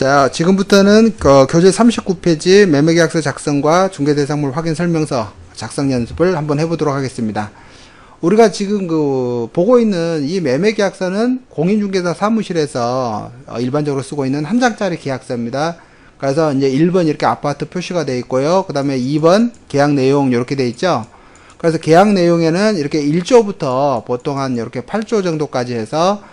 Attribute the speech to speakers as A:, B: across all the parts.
A: 자, 지금부터는 교재 39페이지 매매계약서 작성과 중개대상물 확인 설명서 작성 연습을 한번 해보도록 하겠습니다. 우리가 지금 보고 있는 이 매매계약서는 공인중개사 사무실에서 일반적으로 쓰고 있는 한 장짜리 계약서입니다. 그래서 이제 1번 이렇게 아파트 표시가 되어 있고요. 그 다음에 2번 계약 내용 이렇게 되어 있죠. 그래서 계약 내용에는 이렇게 1조부터 보통 한 이렇게 8조 정도까지 해서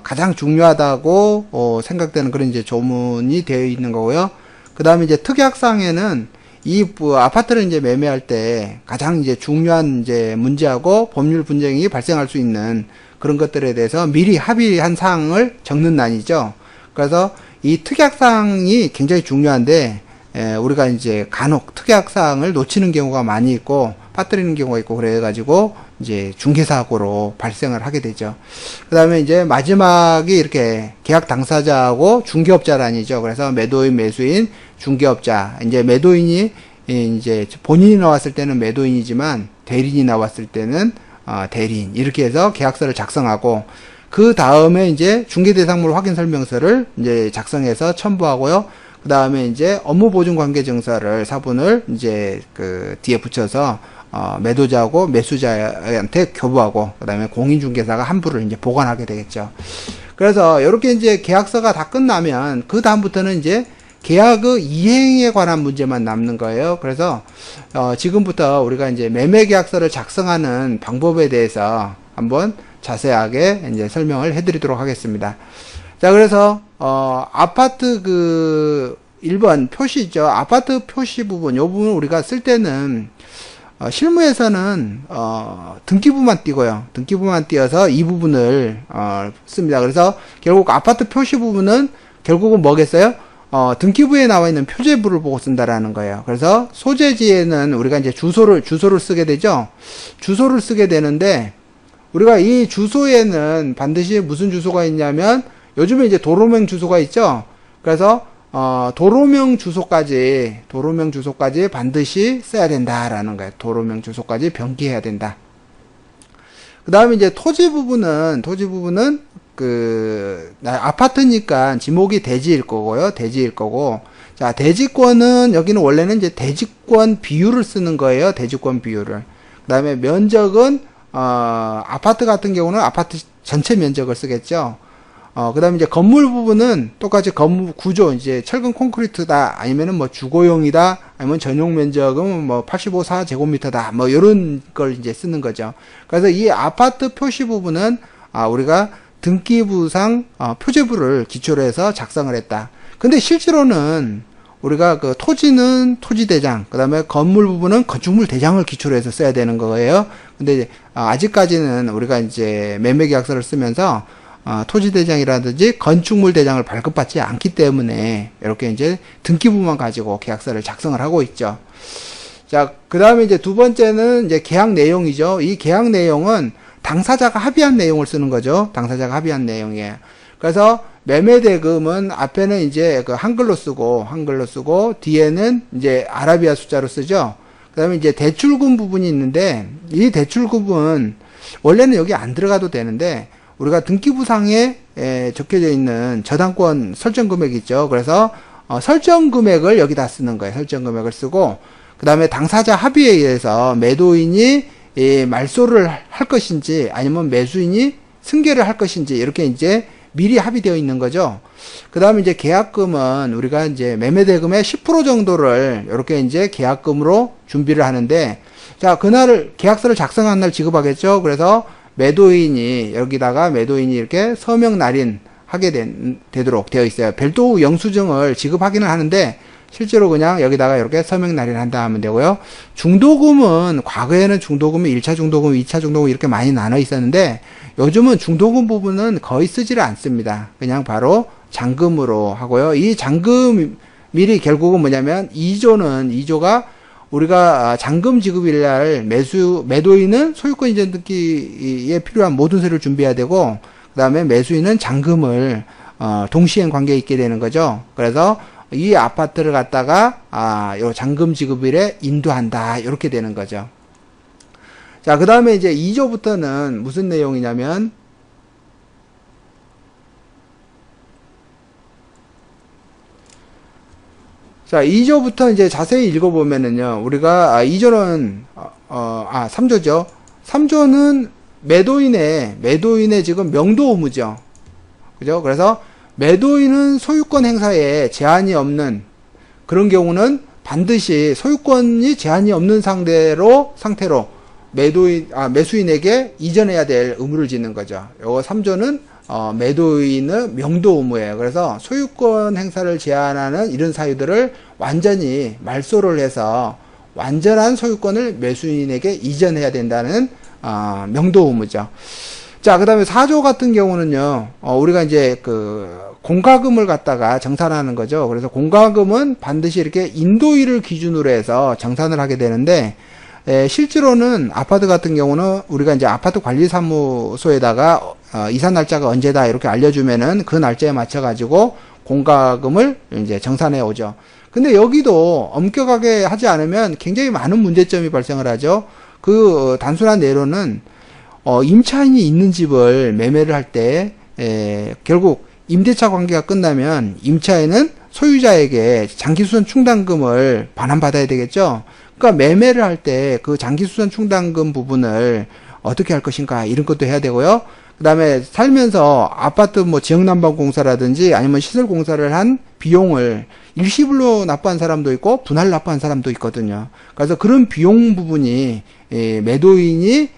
A: 가장 중요하다고 생각되는 그런 이제 조문이 되어 있는 거고요. 그 다음에 이제 특약상에는 이 아파트를 이제 매매할 때 가장 이제 중요한 이제 문제하고 법률 분쟁이 발생할 수 있는 그런 것들에 대해서 미리 합의한 사항을 적는 난이죠. 그래서 이 특약사항이 굉장히 중요한데 우리가 이제 간혹 특약사항을 놓치는 경우가 많이 있고 빠뜨리는 경우가 있고 그래가지고 이제 중개사고로 발생을 하게 되죠. 그 다음에 이제 마지막이 이렇게 계약 당사자하고 중개업자란이죠. 그래서 매도인, 매수인, 중개업자. 이제 매도인이 이제 본인이 나왔을 때는 매도인이지만 대리인이 나왔을 때는 대리인. 이렇게 해서 계약서를 작성하고 그 다음에 이제 중개대상물 확인 설명서를 이제 작성해서 첨부하고요. 그 다음에 이제 업무보증관계증서를 사본을 이제 뒤에 붙여서 매도자하고 매수자한테 교부하고 그 다음에 공인중개사가 한 부를 이제 보관하게 되겠죠. 그래서 이렇게 이제 계약서가 다 끝나면 그 다음부터는 이제 계약의 이행에 관한 문제만 남는 거예요. 그래서 지금부터 우리가 이제 매매계약서를 작성하는 방법에 대해서 한번 자세하게 이제 설명을 해드리도록 하겠습니다. 자, 그래서 아파트 1번 표시죠. 아파트 표시 부분, 요 부분 우리가 쓸 때는 실무에서는 등기부만 띄고요. 등기부만 띄어서 이 부분을 씁니다. 그래서 결국 아파트 표시 부분은 결국은 뭐겠어요? 등기부에 나와 있는 표제부를 보고 쓴다라는 거예요. 그래서 소재지에는 우리가 이제 주소를 쓰게 되죠. 주소를 쓰게 되는데 우리가 이 주소에는 반드시 무슨 주소가 있냐면 요즘에 이제 도로명 주소가 있죠. 그래서 도로명 주소까지 반드시 써야 된다라는 거예요. 도로명 주소까지 병기해야 된다. 그 다음에 이제 토지 부분은 아파트니까 지목이 대지일 거고요. 대지일 거고. 자, 대지권은 여기는 원래는 이제 대지권 비율을 쓰는 거예요. 대지권 비율을. 그 다음에 면적은 아파트 같은 경우는 아파트 전체 면적을 쓰겠죠. 그 다음에 이제 건물 부분은 똑같이 건물 구조, 이제 철근 콘크리트다, 아니면은 뭐 주거용이다, 아니면 전용 면적은 뭐 85.4제곱미터다, 뭐 요런 걸 이제 쓰는 거죠. 그래서 이 아파트 표시 부분은, 우리가 등기부상, 표제부를 기초로 해서 작성을 했다. 근데 실제로는 우리가 토지는 토지대장, 그 다음에 건물 부분은 건축물 대장을 기초로 해서 써야 되는 거예요. 근데 아직까지는 우리가 이제 매매계약서를 쓰면서 토지대장이라든지 건축물 대장을 발급받지 않기 때문에 이렇게 이제 등기부만 가지고 계약서를 작성을 하고 있죠. 자, 그 다음에 이제 두 번째는 이제 계약 내용이죠. 이 계약 내용은 당사자가 합의한 내용을 쓰는 거죠. 당사자가 합의한 내용이에요. 그래서 매매대금은 앞에는 이제 한글로 쓰고 뒤에는 이제 아라비아 숫자로 쓰죠. 그 다음에 이제 대출금 부분이 있는데 이 대출금은 원래는 여기 안 들어가도 되는데 우리가 등기부상에 적혀져 있는 저당권 설정 금액이 있죠. 그래서 설정 금액을 여기다 쓰는 거예요. 설정 금액을 쓰고 그 다음에 당사자 합의에 의해서 매도인이 말소를 할 것인지 아니면 매수인이 승계를 할 것인지 이렇게 이제 미리 합의되어 있는 거죠. 그 다음에 이제 계약금은 우리가 이제 매매대금의 10% 정도를 이렇게 이제 계약금으로 준비를 하는데 자, 그날을 계약서를 작성한 날 지급하겠죠. 그래서 여기다가 매도인이 이렇게 서명 날인하게 되도록 되어 있어요. 별도 영수증을 지급하기는 하는데 실제로 그냥 여기다가 이렇게 서명 날인한다 하면 되고요. 중도금은 과거에는 중도금이 1차 중도금, 2차 중도금 이렇게 많이 나눠 있었는데 요즘은 중도금 부분은 거의 쓰지를 않습니다. 그냥 바로 잔금으로 하고요. 이 잔금일이 결국은 뭐냐면 2조가 우리가 잔금 지급일날 매도인은 소유권 이전 등기에 필요한 모든 서류를 준비해야 되고 그 다음에 매수인은 잔금을 동시행 관계에 있게 되는 거죠. 그래서 이 아파트를 갖다가 요 잔금 지급일에 인도한다 이렇게 되는 거죠. 자, 그 다음에 이제 2조부터는 무슨 내용이냐면 자, 2조부터 이제 자세히 읽어보면은요, 우리가, 2조는, 3조죠. 3조는 매도인의 지금 명도 의무죠. 그죠? 그래서 매도인은 소유권 행사에 제한이 없는 그런 경우는 반드시 소유권이 제한이 없는 상태로 매수인에게 이전해야 될 의무를 짓는 거죠. 요거 3조는 매도인의 명도 의무예요. 그래서 소유권 행사를 제한하는 이런 사유들을 완전히 말소를 해서 완전한 소유권을 매수인에게 이전해야 된다는 명도 의무죠. 자, 그 다음에 4조 같은 경우는요, 우리가 이제 공과금을 갖다가 정산하는 거죠. 그래서 공과금은 반드시 이렇게 인도일을 기준으로 해서 정산을 하게 되는데, 실제로는 아파트 같은 경우는 우리가 이제 아파트 관리사무소에다가 이사 날짜가 언제다 이렇게 알려주면은 그 날짜에 맞춰가지고 공과금을 이제 정산해 오죠. 근데 여기도 엄격하게 하지 않으면 굉장히 많은 문제점이 발생을 하죠. 단순한 예로는 임차인이 있는 집을 매매를 할 때 결국 임대차 관계가 끝나면 임차인은 소유자에게 장기수선 충당금을 반환받아야 되겠죠. 그러니까 매매를 할 때 그 장기수선 충당금 부분을 어떻게 할 것인가 이런 것도 해야 되고요. 그 다음에 살면서 아파트 지역난방공사라든지 아니면 시설공사를 한 비용을 일시불로 납부한 사람도 있고 분할 납부한 사람도 있거든요. 그래서 그런 비용 부분이 매도인이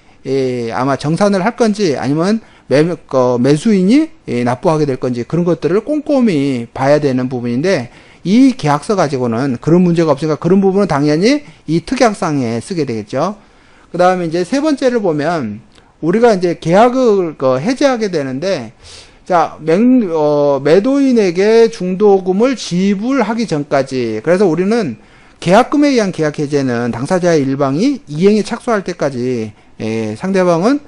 A: 아마 정산을 할 건지 아니면 매수인이 납부하게 될 건지 그런 것들을 꼼꼼히 봐야 되는 부분인데 이 계약서 가지고는 그런 문제가 없으니까 그런 부분은 당연히 이 특약상에 쓰게 되겠죠. 그 다음에 이제 세 번째를 보면 우리가 이제 계약을 해지하게 되는데 자, 매도인에게 중도금을 지불하기 전까지 그래서 우리는 계약금에 의한 계약 해제는 당사자의 일방이 이행에 착수할 때까지 상대방은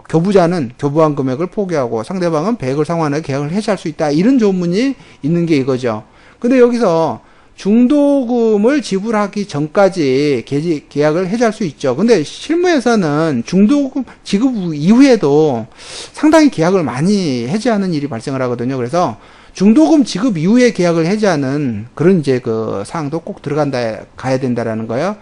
A: 교부자는 교부한 금액을 포기하고 상대방은 배액을 상환해 계약을 해지할 수 있다. 이런 조문이 있는 게 이거죠. 근데 여기서 중도금을 지불하기 전까지 계약을 해지할 수 있죠. 근데 실무에서는 중도금 지급 이후에도 상당히 계약을 많이 해지하는 일이 발생을 하거든요. 그래서 중도금 지급 이후에 계약을 해지하는 그런 이제 사항도 꼭 가야 된다라는 거예요.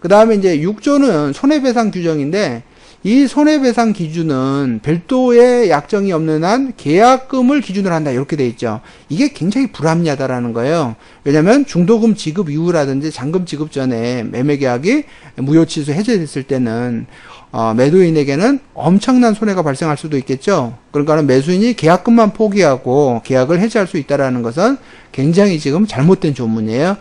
A: 그 다음에 이제 6조는 손해배상 규정인데 이 손해배상 기준은 별도의 약정이 없는 한 계약금을 기준으로 한다 이렇게 돼 있죠. 이게 굉장히 불합리하다라는 거예요. 왜냐하면 중도금 지급 이후라든지 잔금 지급 전에 매매계약이 무효취소 해제됐을 때는 매도인에게는 엄청난 손해가 발생할 수도 있겠죠. 그러니까 매수인이 계약금만 포기하고 계약을 해지할 수 있다라는 것은 굉장히 지금 잘못된 조문이에요.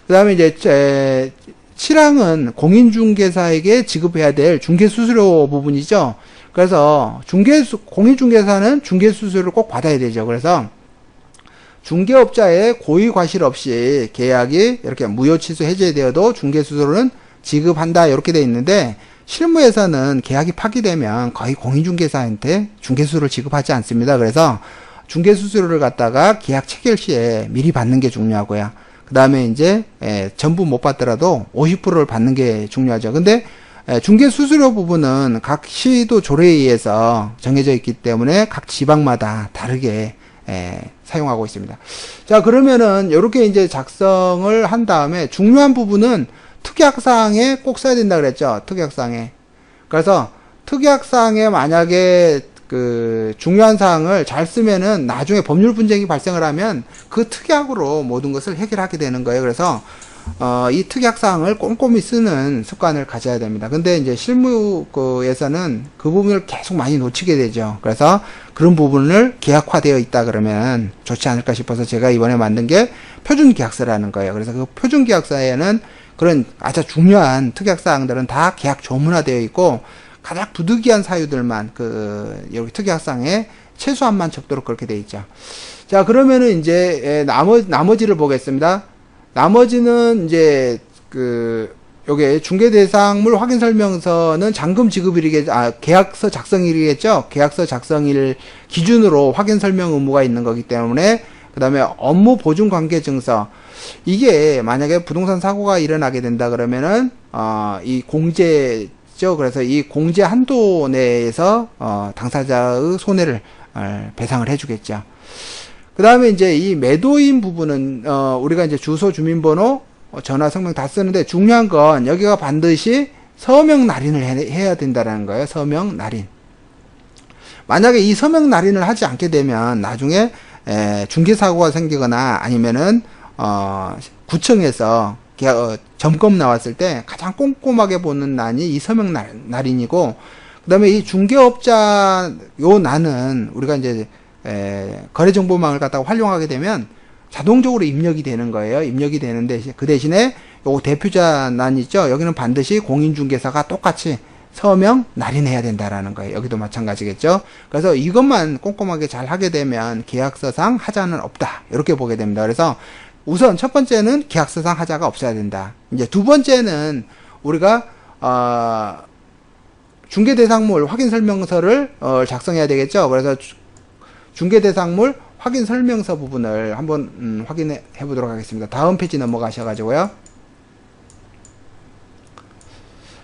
A: 그 다음에 이제 7항은 공인중개사에게 지급해야 될 중개수수료 부분이죠. 그래서 공인중개사는 중개수수료를 꼭 받아야 되죠. 그래서 중개업자의 고의 과실 없이 계약이 이렇게 무효 취소 해제되어도 중개수수료는 지급한다 이렇게 돼 있는데 실무에서는 계약이 파기되면 거의 공인중개사한테 중개수수료를 지급하지 않습니다. 그래서 중개수수료를 갖다가 계약 체결 시에 미리 받는 게 중요하고요. 그 다음에 이제 전부 못 받더라도 50%를 받는 게 중요하죠. 근데 중개수수료 부분은 각 시도 조례에 의해서 정해져 있기 때문에 각 지방마다 다르게 사용하고 있습니다. 자, 그러면은 이렇게 이제 작성을 한 다음에 중요한 부분은 특약사항에 꼭 써야 된다 그랬죠. 특약사항에. 그래서 특약사항에 만약에 중요한 사항을 잘 쓰면은 나중에 법률 분쟁이 발생을 하면 그 특약으로 모든 것을 해결하게 되는 거예요. 그래서 이 특약사항을 꼼꼼히 쓰는 습관을 가져야 됩니다. 근데 이제 실무에서는 그 부분을 계속 많이 놓치게 되죠. 그래서 그런 부분을 계약화되어 있다 그러면 좋지 않을까 싶어서 제가 이번에 만든 게 표준계약서라는 거예요. 그래서 그 표준계약서에는 그런 아주 중요한 특약사항들은 다 계약 조문화되어 있고 가장 부득이한 사유들만 여기 특약상에 최소한만 적도록 그렇게 돼 있죠. 자, 그러면은 이제 나머지를 보겠습니다. 나머지는 이제 요게 중개대상물 확인설명서는 잔금 지급일이겠죠. 계약서 작성일이겠죠. 계약서 작성일 기준으로 확인설명 의무가 있는 거기 때문에 그 다음에 업무 보증 관계 증서 이게 만약에 부동산 사고가 일어나게 된다 그러면은 이 공제 그래서 이 공제 한도 내에서 당사자의 손해를 배상을 해주겠죠. 그 그 다음에 이제 이 매도인 부분은, 우리가 이제 주소, 주민번호, 전화, 성명 다 쓰는데 중요한 건 여기가 반드시 서명 날인을 해야 된다는 거예요. 서명 날인. 만약에 이 서명 날인을 하지 않게 되면 나중에 중개사고가 생기거나 아니면은 구청에서 점검 나왔을 때 가장 꼼꼼하게 보는 난이 이 서명 날인이고, 그 다음에 이 중개업자 요 난은 우리가 이제 거래정보망을 갖다가 활용하게 되면 자동적으로 입력이 되는 거예요. 입력이 되는데 그 대신에 요 대표자 난 있죠. 여기는 반드시 공인중개사가 똑같이 서명 날인해야 된다라는 거예요. 여기도 마찬가지겠죠. 그래서 이것만 꼼꼼하게 잘 하게 되면 계약서상 하자는 없다. 이렇게 보게 됩니다. 그래서 우선 첫 번째는 계약서상 하자가 없어야 된다. 이제 두 번째는 우리가 중개대상물 확인설명서를 작성해야 되겠죠. 그래서 중개대상물 확인설명서 부분을 한번 확인해 보도록 하겠습니다. 다음 페이지 넘어가셔가지고요.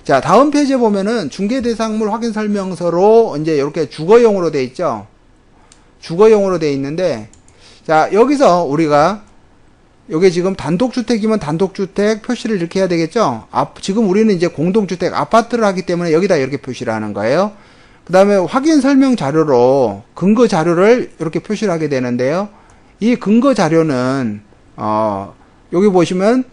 A: 자, 다음 페이지에 보면은 중개대상물 확인설명서로 이제 이렇게 주거용으로 돼 있죠. 주거용으로 돼 있는데, 자, 여기서 우리가 요게 지금 단독주택이면 단독주택 표시를 이렇게 해야 되겠죠. 지금 우리는 이제 공동주택 아파트를 하기 때문에 여기다 이렇게 표시를 하는 거예요. 그 다음에 확인 설명 자료로 근거 자료를 이렇게 표시를 하게 되는데요. 이 근거 자료는 여기 보시면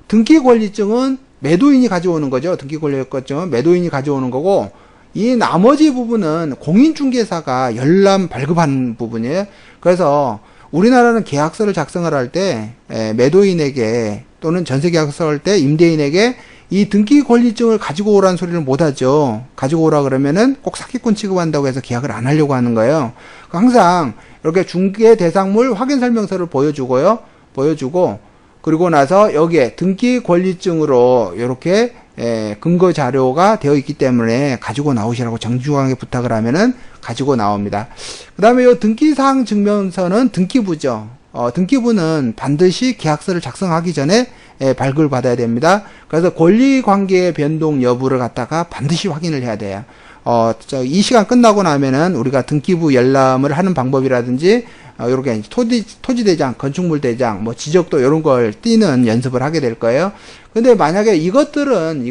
A: 등기 권리증은 매도인이 가져오는 거죠. 등기 권리증은 매도인이 가져오는 거고, 이 나머지 부분은 공인중개사가 열람 발급하는 부분이에요. 그래서 우리나라는 계약서를 작성을 할 때 매도인에게 또는 전세계약서 할 때 임대인에게 이 등기 권리증을 가지고 오라는 소리를 못 하죠. 가지고 오라 그러면은 꼭 사기꾼 취급한다고 해서 계약을 안 하려고 하는 거예요. 항상 이렇게 중개 대상물 확인 설명서를 보여주고요. 보여주고, 그리고 나서 여기에 등기 권리증으로 이렇게 근거 자료가 되어 있기 때문에 가지고 나오시라고 정중하게 부탁을 하면은 가지고 나옵니다. 그 다음에 이 등기사항 증명서는 등기부죠. 등기부는 반드시 계약서를 작성하기 전에 발급을 받아야 됩니다. 그래서 권리관계의 변동 여부를 갖다가 반드시 확인을 해야 돼요. 이 시간 끝나고 나면은 우리가 등기부 열람을 하는 방법이라든지, 요렇게 토지대장, 건축물대장, 뭐 지적도 이런 걸 띄는 연습을 하게 될 거예요. 근데 만약에 이것들은,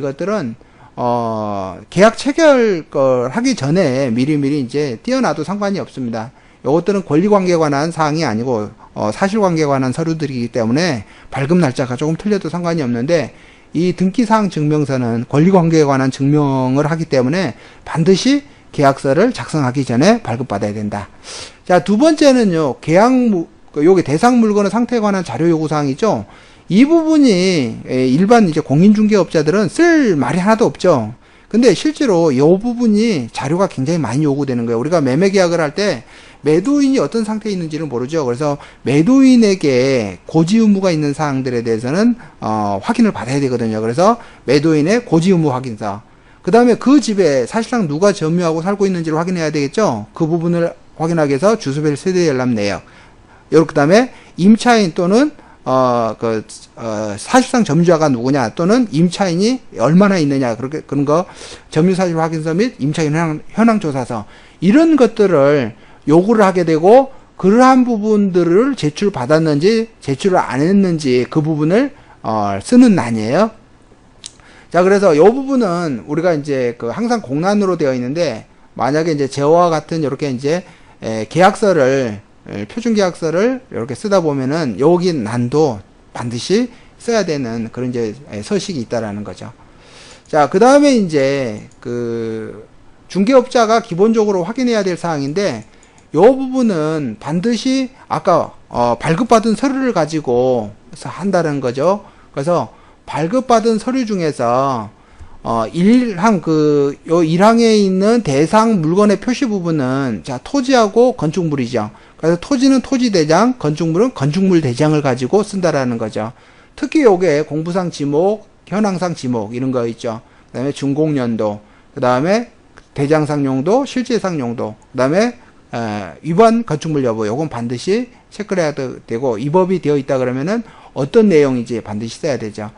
A: 계약 체결 걸 하기 전에 미리미리 이제 띄어놔도 상관이 없습니다. 요것들은 권리관계에 관한 사항이 아니고, 사실관계에 관한 서류들이기 때문에 발급 날짜가 조금 틀려도 상관이 없는데, 이 등기사항 증명서는 권리관계에 관한 증명을 하기 때문에 반드시 계약서를 작성하기 전에 발급받아야 된다. 자, 두 번째는요, 요게 대상 물건의 상태에 관한 자료 요구사항이죠. 이 부분이 일반 이제 공인중개업자들은 쓸 말이 하나도 없죠. 근데 실제로 이 부분이 자료가 굉장히 많이 요구되는 거예요. 우리가 매매 계약을 할 때 매도인이 어떤 상태에 있는지를 모르죠. 그래서 매도인에게 고지 의무가 있는 사항들에 대해서는 확인을 받아야 되거든요. 그래서 매도인의 고지 의무 확인서, 그 다음에 그 집에 사실상 누가 점유하고 살고 있는지를 확인해야 되겠죠. 그 부분을 확인하기 위해서 주소별 세대 열람 내역, 그 다음에 임차인 또는 사실상 점유자가 누구냐, 또는 임차인이 얼마나 있느냐, 그런 거, 점유사실 확인서 및 임차인 현황 조사서, 이런 것들을 요구를 하게 되고, 그러한 부분들을 제출받았는지, 제출을 안 했는지, 그 부분을, 쓰는 난이에요. 자, 그래서 요 부분은 우리가 이제 항상 공란으로 되어 있는데, 만약에 이제 저와 같은 이렇게 이제, 계약서를, 표준 계약서를 이렇게 쓰다 보면은 여기 난도 반드시 써야 되는 그런 이제 서식이 있다라는 거죠. 자, 그 다음에 이제 중개업자가 기본적으로 확인해야 될 사항인데, 요 부분은 반드시 아까 발급받은 서류를 가지고 한다는 거죠. 그래서 발급받은 서류 중에서 1항에 있는 대상 물건의 표시 부분은, 자, 토지하고 건축물이죠. 그래서 토지는 토지대장, 건축물은 건축물대장을 가지고 쓴다라는 거죠. 특히 요게 공부상 지목, 현황상 지목, 이런 거 있죠. 그 다음에 준공연도, 그 다음에 대장상 용도, 실제상 용도, 그 다음에 위반 건축물 여부, 요건 반드시 체크를 해야 되고, 위법이 되어 있다 그러면은 어떤 내용인지 반드시 써야 되죠.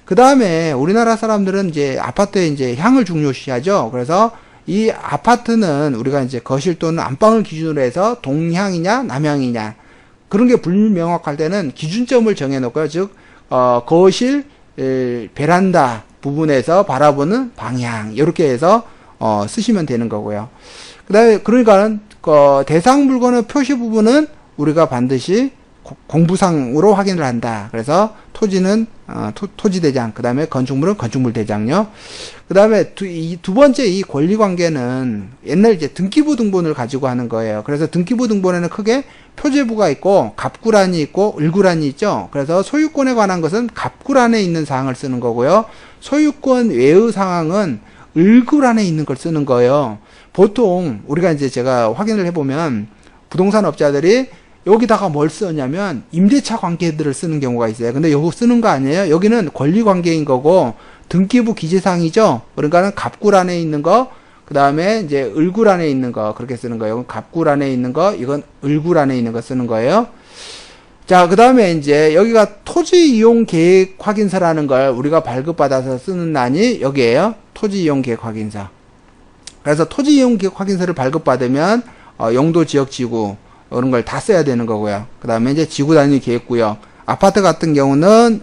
A: 그 다음에 우리나라 사람들은 이제 아파트에 이제 향을 중요시하죠. 그래서 이 아파트는 우리가 이제 거실 또는 안방을 기준으로 해서 동향이냐 남향이냐, 그런 게 불명확할 때는 기준점을 정해놓고요. 즉, 거실, 베란다 부분에서 바라보는 방향, 이렇게 해서, 쓰시면 되는 거고요. 그 다음에, 그러니까는, 대상 물건의 표시 부분은 우리가 반드시 공부상으로 확인을 한다. 그래서 토지는 토지 대장, 그 다음에 건축물은 건축물 대장요. 그 다음에 두 번째 이 권리 관계는 옛날 이제 등기부 등본을 가지고 하는 거예요. 그래서 등기부 등본에는 크게 표제부가 있고 갑구란이 있고 을구란이 있죠. 그래서 소유권에 관한 것은 갑구란에 있는 사항을 쓰는 거고요. 소유권 외의 상황은 을구란에 있는 걸 쓰는 거예요. 보통 우리가 이제 제가 확인을 해보면 부동산 업자들이 여기다가 뭘 쓰냐면 임대차 관계들을 쓰는 경우가 있어요. 근데 여기 쓰는 거 아니에요. 여기는 권리 관계인 거고 등기부 기재사항이죠. 그러니까는 갑구란에 있는 거, 그 다음에 이제 을구란에 있는 거 그렇게 쓰는 거예요. 이건 갑구란에 있는 거, 이건 을구란에 있는 거 쓰는 거예요. 자, 그 다음에 이제 여기가 토지 이용 계획 확인서라는 걸 우리가 발급받아서 쓰는 란이 여기에요. 토지 이용 계획 확인서. 그래서 토지 이용 계획 확인서를 발급받으면 용도 지역 지구 이런 걸 다 써야 되는 거고요. 그 다음에 이제 지구 단위 계획구역. 아파트 같은 경우는,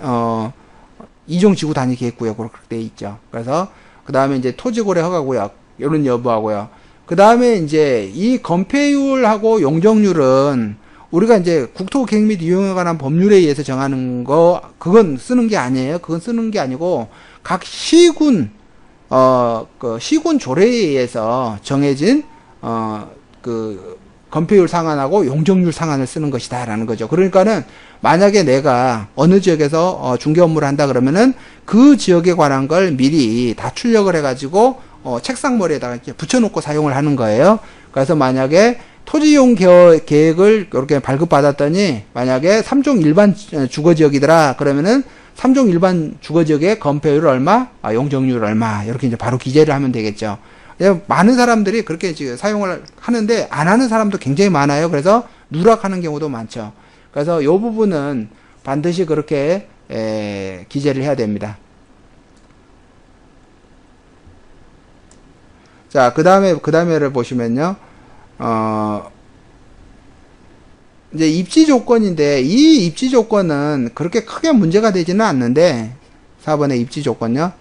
A: 이종 지구 단위 계획구역, 그렇게 돼 있죠. 그래서, 그 다음에 이제 토지고래 허가구역, 이런 여부하고요. 그 다음에 이제 이 건폐율하고 용적률은 우리가 이제 국토계획 및 이용에 관한 법률에 의해서 정하는 거, 그건 쓰는 게 아니에요. 그건 쓰는 게 아니고, 각 시군, 시군 조례에 의해서 정해진, 건폐율 상한하고 용적률 상한을 쓰는 것이다 라는 거죠. 그러니까는 만약에 내가 어느 지역에서 중개 업무를 한다 그러면은 그 지역에 관한 걸 미리 다 출력을 해가지고 책상머리에다가 이렇게 붙여놓고 사용을 하는 거예요. 그래서 만약에 토지이용 계획을 이렇게 발급받았더니 만약에 3종 일반 주거지역이더라 그러면은 3종 일반 주거지역의 건폐율 얼마, 용적률 얼마 이렇게 이제 바로 기재를 하면 되겠죠. 많은 사람들이 그렇게 지금 사용을 하는데 안 하는 사람도 굉장히 많아요. 그래서 누락하는 경우도 많죠. 그래서 이 부분은 반드시 그렇게 기재를 해야 됩니다. 자, 그 다음에를 보시면요. 이제 입지 조건인데 이 입지 조건은 그렇게 크게 문제가 되지는 않는데 4번의 입지 조건요.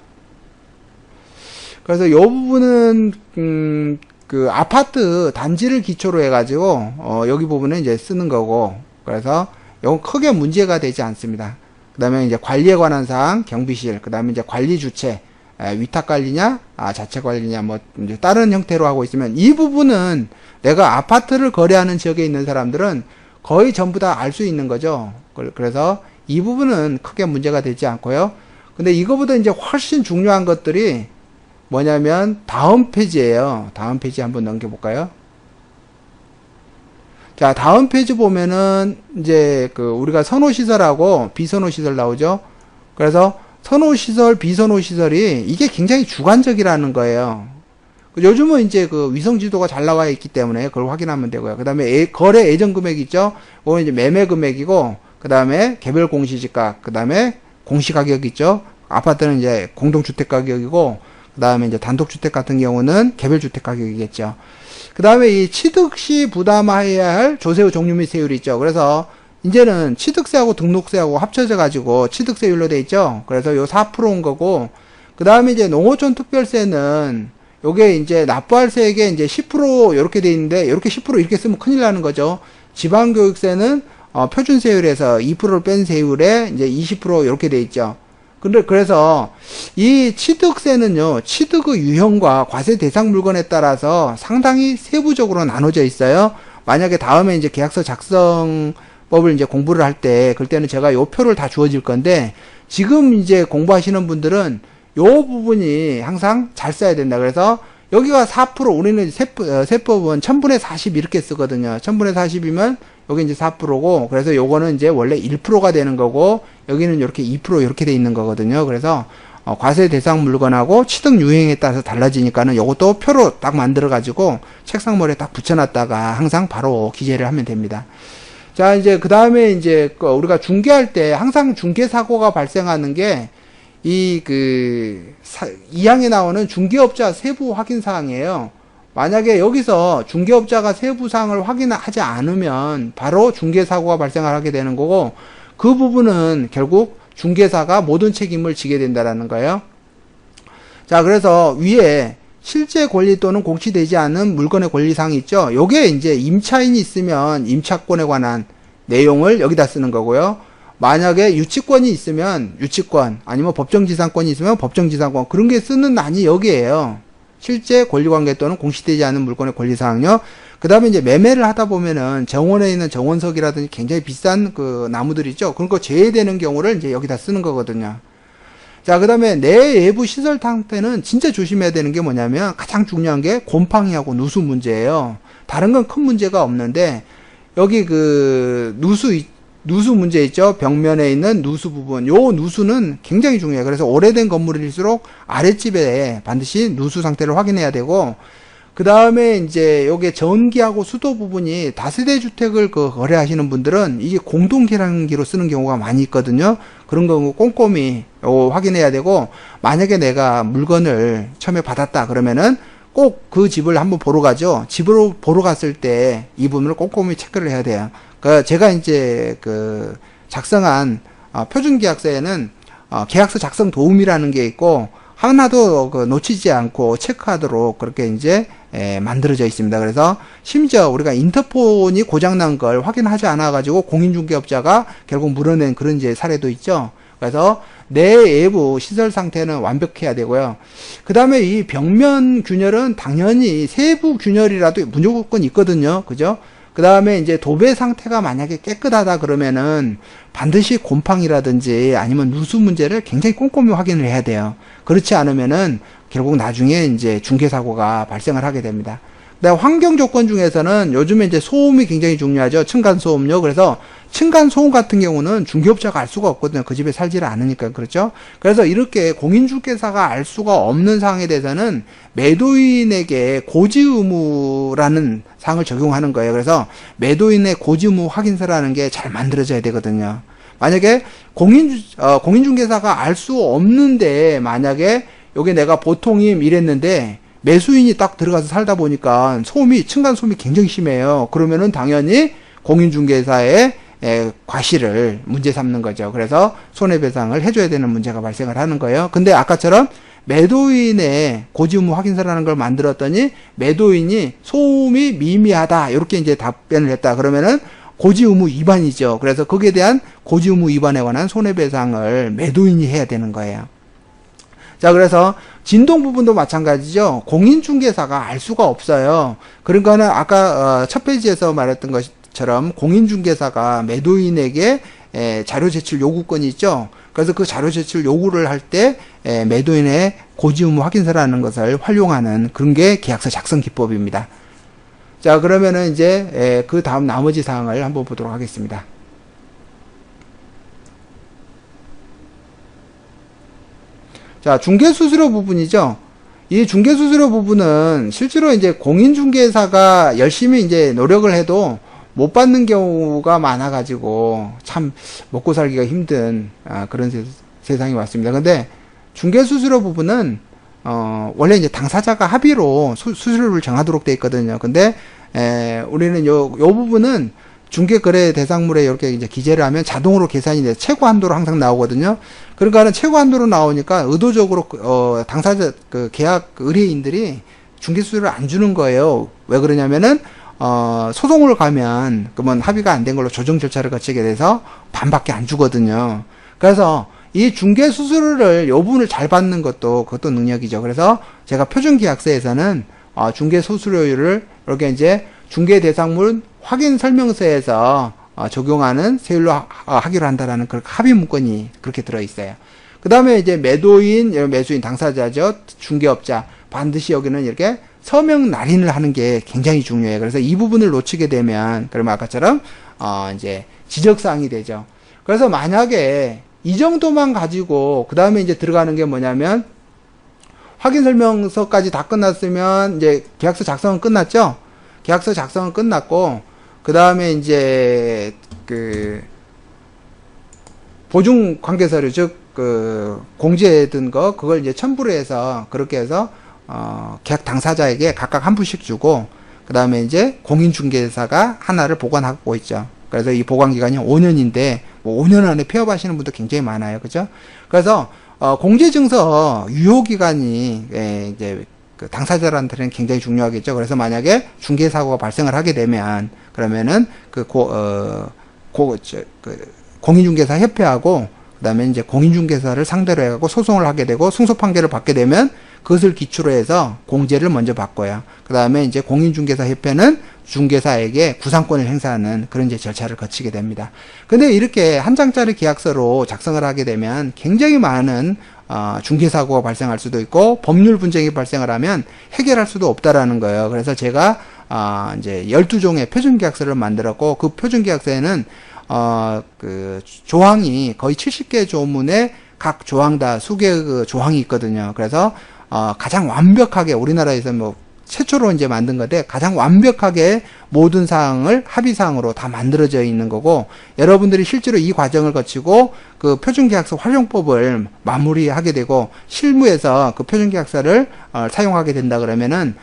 A: 그래서 이 부분은 그 아파트 단지를 기초로 해가지고 여기 부분은 이제 쓰는 거고 그래서 이건 크게 문제가 되지 않습니다. 그다음에 이제 관리에 관한 사항, 경비실, 그다음에 이제 관리 주체, 위탁 관리냐, 자체 관리냐, 뭐 이제 다른 형태로 하고 있으면 이 부분은 내가 아파트를 거래하는 지역에 있는 사람들은 거의 전부 다 알 수 있는 거죠. 그래서 이 부분은 크게 문제가 되지 않고요. 근데 이거보다 이제 훨씬 중요한 것들이 뭐냐면 다음 페이지예요. 다음 페이지 한번 넘겨볼까요? 자, 다음 페이지 보면은 이제 그 우리가 선호시설하고 비선호시설 나오죠. 그래서 선호시설, 비선호시설이 이게 굉장히 주관적이라는 거예요. 요즘은 이제 그 위성지도가 잘 나와 있기 때문에 그걸 확인하면 되고요. 그 다음에 거래 예정 금액 있죠. 그건 이제 매매 금액이고, 그 다음에 개별 공시지가, 그 다음에 공시가격 있죠. 아파트는 이제 공동주택 가격이고, 그 다음에 이제 단독주택 같은 경우는 개별주택 가격이겠죠. 그 다음에 이 취득시 부담해야 할 조세 종류 및 세율이 있죠. 그래서 이제는 취득세하고 등록세하고 합쳐져 가지고 취득세율로 돼 있죠. 그래서 요 4%인 거고, 그 다음에 이제 농어촌 특별세는 요게 이제 납부할 세액에 이제 10% 이렇게 돼 있는데, 이렇게 10% 이렇게 쓰면 큰일 나는 거죠. 지방교육세는 표준세율에서 2%를 뺀 세율에 이제 20% 이렇게 돼 있죠. 그래서 이 취득세는요, 취득의 유형과 과세 대상 물건에 따라서 상당히 세부적으로 나눠져 있어요. 만약에 다음에 이제 계약서 작성법을 이제 공부를 할 때, 그때는 제가 요 표를 다 주어질 건데, 지금 이제 공부하시는 분들은 요 부분이 항상 잘 써야 된다. 그래서 여기가 4%, 우리는 세법은 1000분의 40 이렇게 쓰거든요. 1000분의 40이면 여기 이제 4%고, 그래서 요거는 이제 원래 1%가 되는 거고, 여기는 이렇게 2% 이렇게 돼 있는 거거든요. 그래서 과세 대상 물건하고 취득 유형에 따라서 달라지니까는 요것도 표로 딱 만들어 가지고 책상머리에 딱 붙여놨다가 항상 바로 기재를 하면 됩니다. 자, 이제 그 다음에 이제 우리가 중개할 때 항상 중개 사고가 발생하는 게 이 2항에 나오는 중개업자 세부 확인 사항이에요. 만약에 여기서 중개업자가 세부사항을 확인하지 않으면 바로 중개사고가 발생하게 되는 거고, 그 부분은 결국 중개사가 모든 책임을 지게 된다라는 거예요. 자, 그래서 위에 실제 권리 또는 공시되지 않은 물건의 권리사항이 있죠. 요게 이제 임차인이 있으면 임차권에 관한 내용을 여기다 쓰는 거고요. 만약에 유치권이 있으면 유치권, 아니면 법정지상권이 있으면 법정지상권, 그런 게 쓰는 난이 여기에요. 실제 권리관계 또는 공시되지 않은 물건의 권리사항요. 그 다음에 이제 매매를 하다 보면은 정원에 있는 정원석이라든지 굉장히 비싼 그 나무들 있죠. 그런 거 제외되는 경우를 이제 여기다 쓰는 거거든요. 자, 그 다음에 내외부 시설 상태는 진짜 조심해야 되는 게 뭐냐면 가장 중요한 게 곰팡이하고 누수 문제예요. 다른 건 큰 문제가 없는데 여기 그 누수 문제 있죠. 벽면에 있는 누수 부분. 요 누수는 굉장히 중요해요. 그래서 오래된 건물일수록 아랫집에 반드시 누수 상태를 확인해야 되고, 그 다음에 이제 요게 전기하고 수도 부분이 다세대 주택을 거래하시는 분들은 이게 공동 계량기로 쓰는 경우가 많이 있거든요. 그런 거 꼼꼼히 확인해야 되고, 만약에 내가 물건을 처음에 받았다 그러면은 꼭 그 집을 한번 보러 가죠. 집으로 보러 갔을 때 이 부분을 꼼꼼히 체크를 해야 돼요. 제가 이제 작성한 표준 계약서에는 계약서 작성 도움이라는 게 있고, 하나도 놓치지 않고 체크하도록 그렇게 이제 만들어져 있습니다. 그래서 심지어 우리가 인터폰이 고장난 걸 확인하지 않아 가지고 공인중개업자가 결국 물어낸 그런 이제 사례도 있죠. 그래서 내외부 시설 상태는 완벽해야 되고요. 그 다음에 이 벽면 균열은 당연히 세부 균열이라도 무조건 있거든요. 그죠? 그 다음에 이제 도배 상태가 만약에 깨끗하다 그러면은 반드시 곰팡이라든지 아니면 누수 문제를 굉장히 꼼꼼히 확인을 해야 돼요. 그렇지 않으면은 결국 나중에 이제 중개사고가 발생을 하게 됩니다. 그다음 환경 조건 중에서는 요즘에 이제 소음이 굉장히 중요하죠. 층간 소음요. 그래서 층간 소음 같은 경우는 중개업자가 알 수가 없거든요. 그 집에 살지를 않으니까. 그렇죠? 그래서 이렇게 공인중개사가 알 수가 없는 사항에 대해서는 매도인에게 고지 의무라는 사항을 적용하는 거예요. 그래서 매도인의 고지 의무 확인서라는 게 잘 만들어져야 되거든요. 만약에 공인중개사가 알 수 없는데 만약에 여기 내가 보통임 이랬는데 매수인이 딱 들어가서 살다 보니까 층간소음이 굉장히 심해요. 그러면은 당연히 공인중개사의 과실을 문제 삼는 거죠. 그래서 손해배상을 해줘야 되는 문제가 발생을 하는 거예요. 근데 아까처럼 매도인의 고지의무 확인서라는 걸 만들었더니 매도인이 소음이 미미하다 이렇게 이제 답변을 했다. 그러면은 고지의무 위반이죠. 그래서 거기에 대한 고지의무 위반에 관한 손해배상을 매도인이 해야 되는 거예요. 자, 그래서 진동 부분도 마찬가지죠. 공인중개사가 알 수가 없어요. 그런 거는 아까 첫 페이지에서 말했던 것처럼 공인중개사가 매도인에게 자료 제출 요구권이 있죠. 그래서 그 자료 제출 요구를 할 때 매도인의 고지의무 확인서라는 것을 활용하는 그런 게 계약서 작성 기법입니다. 자, 그러면은 이제 그 다음 나머지 사항을 한번 보도록 하겠습니다. 자, 중개수수료 부분이죠. 이 중개수수료 부분은 실제로 이제 공인중개사가 열심히 이제 노력을 해도 못 받는 경우가 많아가지고 참 먹고 살기가 힘든 그런 세상이 왔습니다. 근데 중개수수료 부분은 원래 이제 당사자가 합의로 수수료를 정하도록 돼 있거든요. 근데 우리는 요 부분은 중개거래 대상물에 이렇게 이제 기재를 하면 자동으로 계산이 돼 최고 한도로 항상 나오거든요. 그러니까는 최고 한도로 나오니까 의도적으로 당사자 계약 의뢰인들이 중개수수료를 안 주는 거예요. 왜 그러냐면은 소송을 가면 그러면 합의가 안 된 걸로 조정 절차를 거치게 돼서 반밖에 안 주거든요. 그래서 이 중개수수료를 요 부분을 잘 받는 그것도 능력이죠. 그래서 제가 표준계약서에서는 중개수수료율을 이렇게 이제 중개대상물 확인 설명서에서 적용하는 세율로 하기로 한다라는 그 합의 문건이 그렇게 들어 있어요. 그 다음에 이제 매수인 당사자죠. 중개업자 반드시 여기는 이렇게 서명 날인을 하는 게 굉장히 중요해요. 그래서 이 부분을 놓치게 되면 그러면 아까처럼 이제 지적사항이 되죠. 그래서 만약에 이 정도만 가지고 그 다음에 이제 들어가는 게 뭐냐면 확인 설명서까지 다 끝났으면 이제 계약서 작성은 끝났죠. 계약서 작성은 끝났고 그 다음에 이제 보증 관계서류 즉 공제해둔 거 그걸 이제 첨부를 해서 그렇게 해서 계약 당사자에게 각각 한 푼씩 주고, 그 다음에 이제 공인중개사가 하나를 보관하고 있죠. 그래서 이 보관기간이 5년인데, 뭐 5년 안에 폐업하시는 분도 굉장히 많아요. 그죠? 그래서, 공제증서 유효기간이, 이제, 그 당사자들한테는 굉장히 중요하겠죠. 그래서 만약에 중개사고가 발생을 하게 되면, 그러면은, 공인중개사 협회하고, 그 다음에 이제 공인중개사를 상대로 해갖고 소송을 하게 되고, 승소 판결을 받게 되면, 그것을 기초로 해서 공제를 먼저 받고요. 그 다음에 이제 공인중개사 협회는 중개사에게 구상권을 행사하는 그런 이제 절차를 거치게 됩니다. 근데 이렇게 한 장짜리 계약서로 작성을 하게 되면 굉장히 많은 중개사고가 발생할 수도 있고 법률 분쟁이 발생을 하면 해결할 수도 없다라는 거예요. 그래서 제가 이제 12종의 표준계약서를 만들었고 그 표준계약서에는 그 조항이 거의 70개 조문에 각 조항 다 수개의 그 조항이 있거든요. 그래서 가장 완벽하게 우리나라에서 뭐 최초로 이제 만든 건데 가장 완벽하게 모든 사항을 합의사항으로 다 만들어져 있는 거고 여러분들이 실제로 이 과정을 거치고 그 표준계약서 활용법을 마무리하게 되고 실무에서 그 표준계약서를 사용하게 된다 그러면은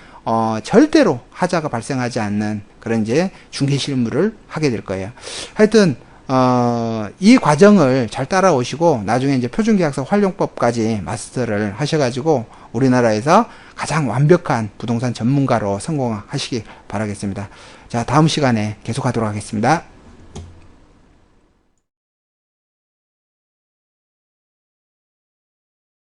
A: 절대로 하자가 발생하지 않는 그런 이제 중개 실무를 하게 될 거예요. 하여튼 이 과정을 잘 따라오시고 나중에 이제 표준계약서 활용법까지 마스터를 하셔가지고 우리나라에서 가장 완벽한 부동산 전문가로 성공하시길 바라겠습니다. 자, 다음 시간에 계속하도록 하겠습니다.